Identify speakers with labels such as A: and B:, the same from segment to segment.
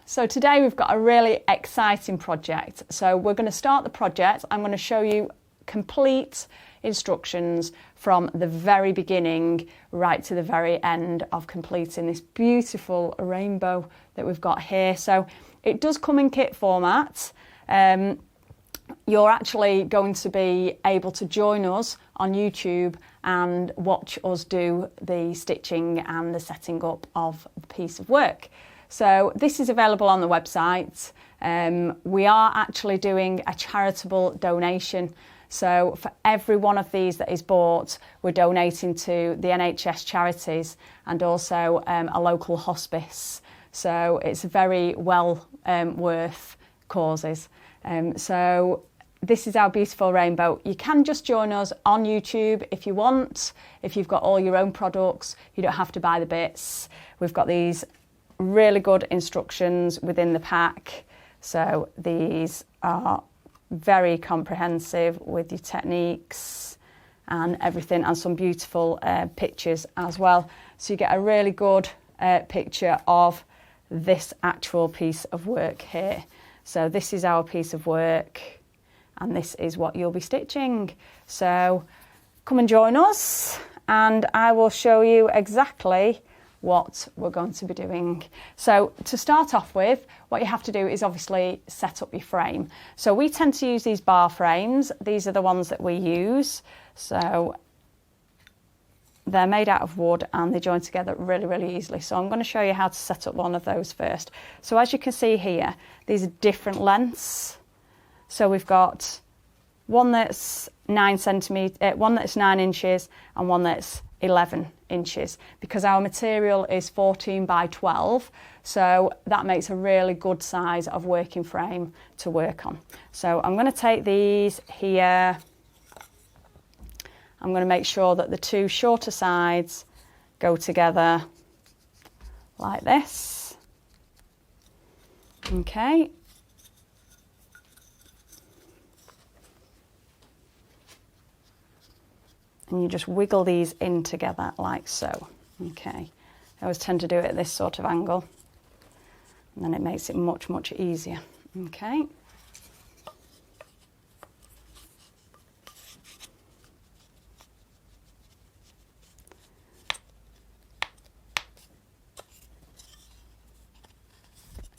A: So today we've got a really exciting project. So we're going to start the project. I'm going to show you complete instructions from the very beginning right to the very end of completing this beautiful rainbow that we've got here. So it does come in kit format. You're actually going to be able to join us on YouTube and watch us do the stitching and the setting up of the piece of work. So this is available on the website. We are actually doing a charitable donation. So for every one of these that is bought, we're donating to the NHS charities and also a local hospice. So it's very well worth causes. So this is our beautiful rainbow. You can just join us on YouTube if you want. If you've got all your own products, you don't have to buy the bits. We've got these really good instructions within the pack. So these are very comprehensive with your techniques and everything, and some beautiful pictures as well. So you get a really good picture of this actual piece of work here. So this is our piece of work and this is what you'll be stitching. So come and join us and I will show you exactly what we're going to be doing. So to start off with, what you have to do is obviously set up your frame. So we tend to use these bar frames. These are the ones that we use. So they're made out of wood and they join together really, really easily. So I'm going to show you how to set up one of those first. So as you can see here, these are different lengths. So we've got one that's 9 inches and one that's 11 inches because our material is 14 by 12. So that makes a really good size of working frame to work on. So I'm going to take these here. I'm going to make sure that the two shorter sides go together like this. Okay. And you just wiggle these in together like so. Okay. I always tend to do it at this sort of angle. And then it makes it much, much easier. Okay.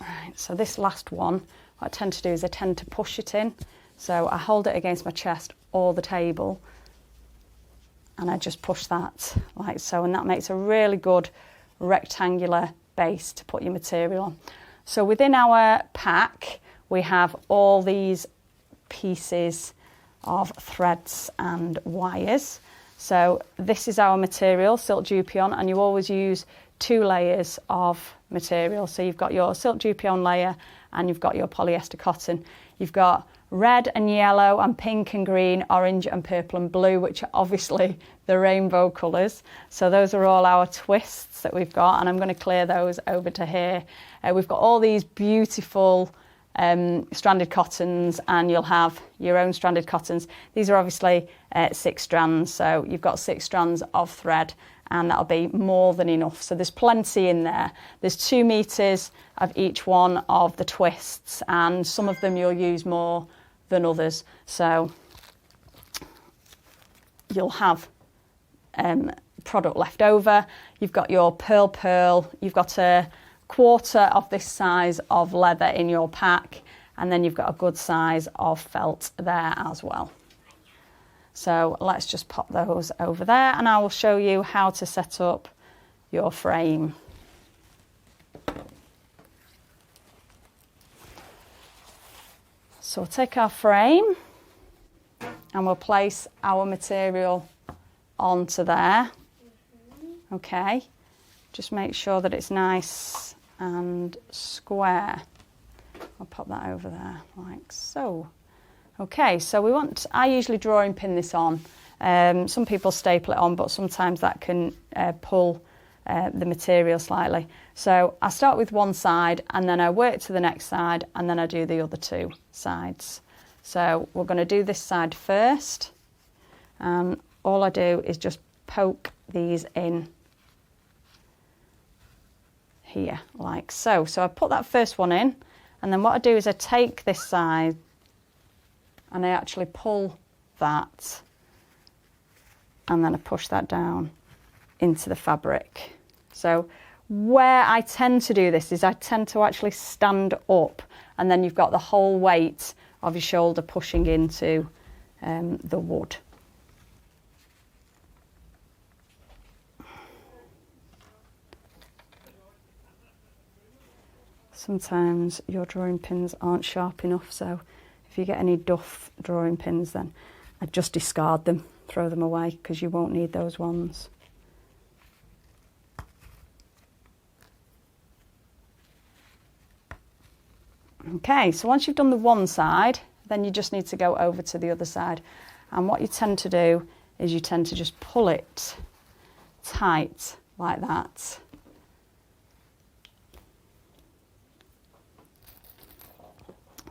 A: Right, so this last one, what I tend to do is I tend to push it in. So I hold it against my chest or the table and I just push that like so, and that makes a really good rectangular base to put your material on. So within our pack we have all these pieces of threads and wires. So this is our material, silk dupion, and you always use 2 layers of material. So you've got your silk dupion layer and you've got your polyester cotton. You've got red and yellow and pink and green, orange and purple and blue, which are obviously the rainbow colours. So those are all our twists that we've got, and I'm going to clear those over to here. We've got all these beautiful stranded cottons, and you'll have your own stranded cottons. These are obviously 6 strands, so you've got 6 strands of thread, and that'll be more than enough. So there's plenty in there. There's 2 meters of each one of the twists, and some of them you'll use more than others. So you'll have product left over. You've got your pearl, you've got a quarter of this size of leather in your pack, and then you've got a good size of felt there as well. So let's just pop those over there and I will show you how to set up your frame. So we'll take our frame and we'll place our material onto there. Okay, just make sure that it's nice and square. I'll pop that over there like so. Okay, so I usually drawing pin this on. Some people staple it on, but sometimes that can pull the material slightly. So I start with one side and then I work to the next side and then I do the other 2 sides. So we're going to do this side first. All I do is just poke these in here, like so. So I put that first one in, and then what I do is I take this side and I actually pull that, and then I push that down into the fabric. So where I tend to do this is I tend to actually stand up, and then you've got the whole weight of your shoulder pushing into the wood. Sometimes your drawing pins aren't sharp enough, so if you get any duff drawing pins, then I'd just discard them, throw them away, because you won't need those ones. Okay, so once you've done the one side, then you just need to go over to the other side. And what you tend to do is you tend to just pull it tight like that.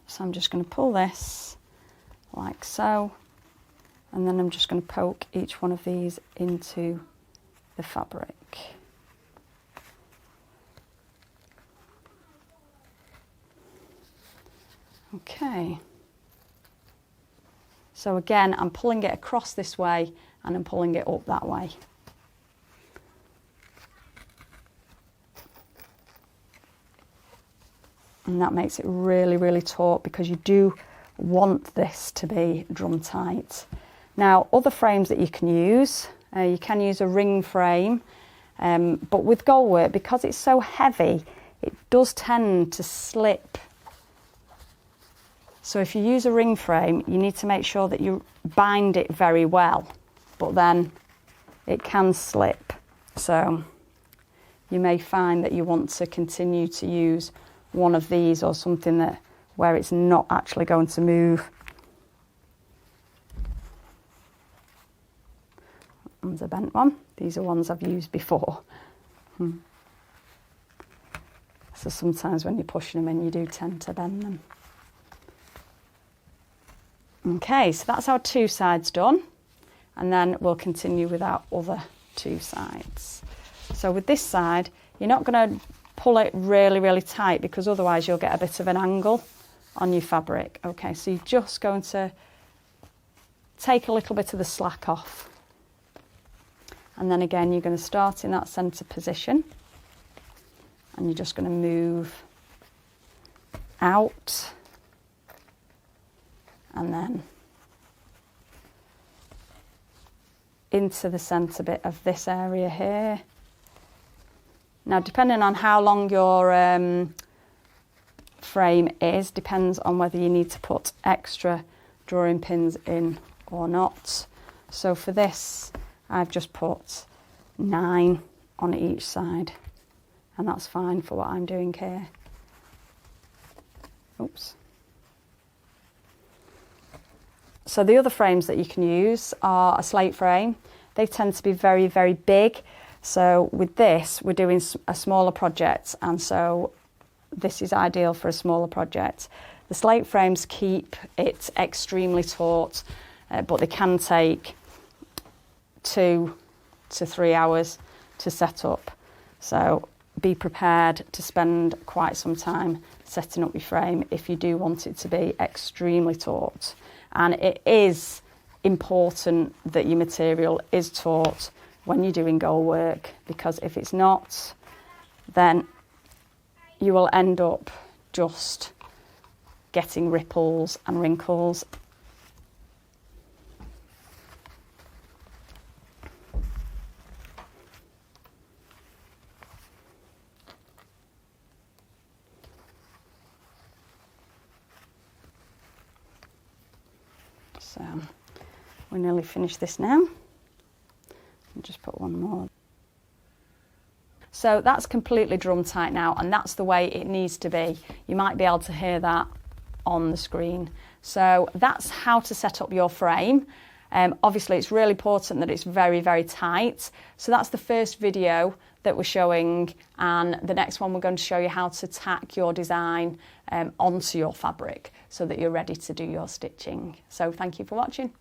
A: So I'm just going to pull this like so, and then I'm just going to poke each one of these into the fabric. Okay. So again, I'm pulling it across this way and I'm pulling it up that way. And that makes it really, really taut, because you do want this to be drum tight. Now, other frames that you can use a ring frame, but with Goldwork, because it's so heavy, it does tend to slip. So if you use a ring frame, you need to make sure that you bind it very well, but then it can slip. So you may find that you want to continue to use one of these or something that where it's not actually going to move. There's a bent one. These are ones I've used before. So sometimes when you're pushing them in, you do tend to bend them. Okay, so that's our two sides done, and then we'll continue with our other two sides. So with this side, you're not going to pull it really, really tight, because otherwise you'll get a bit of an angle on your fabric. Okay, so you're just going to take a little bit of the slack off. And then again, you're going to start in that centre position, and you're just going to move out, and then into the centre bit of this area here. Now, depending on how long your frame is, depends on whether you need to put extra drawing pins in or not. So for this, I've just put 9 on each side, and that's fine for what I'm doing here. Oops. So the other frames that you can use are a slate frame. They tend to be very, very big. So with this, we're doing a smaller project, and so this is ideal for a smaller project. The slate frames keep it extremely taut, but they can take 2 to 3 hours to set up. So be prepared to spend quite some time setting up your frame if you do want it to be extremely taut. And it is important that your material is taut when you're doing Goldwork, because if it's not, then you will end up just getting ripples and wrinkles. So we're nearly finished this now. I'll just put one more. So that's completely drum tight now, and that's the way it needs to be. You might be able to hear that on the screen. So that's how to set up your frame. Obviously, it's really important that it's very, very tight. So that's the first video that we're showing, and the next one we're going to show you how to tack your design onto your fabric so that you're ready to do your stitching. So thank you for watching.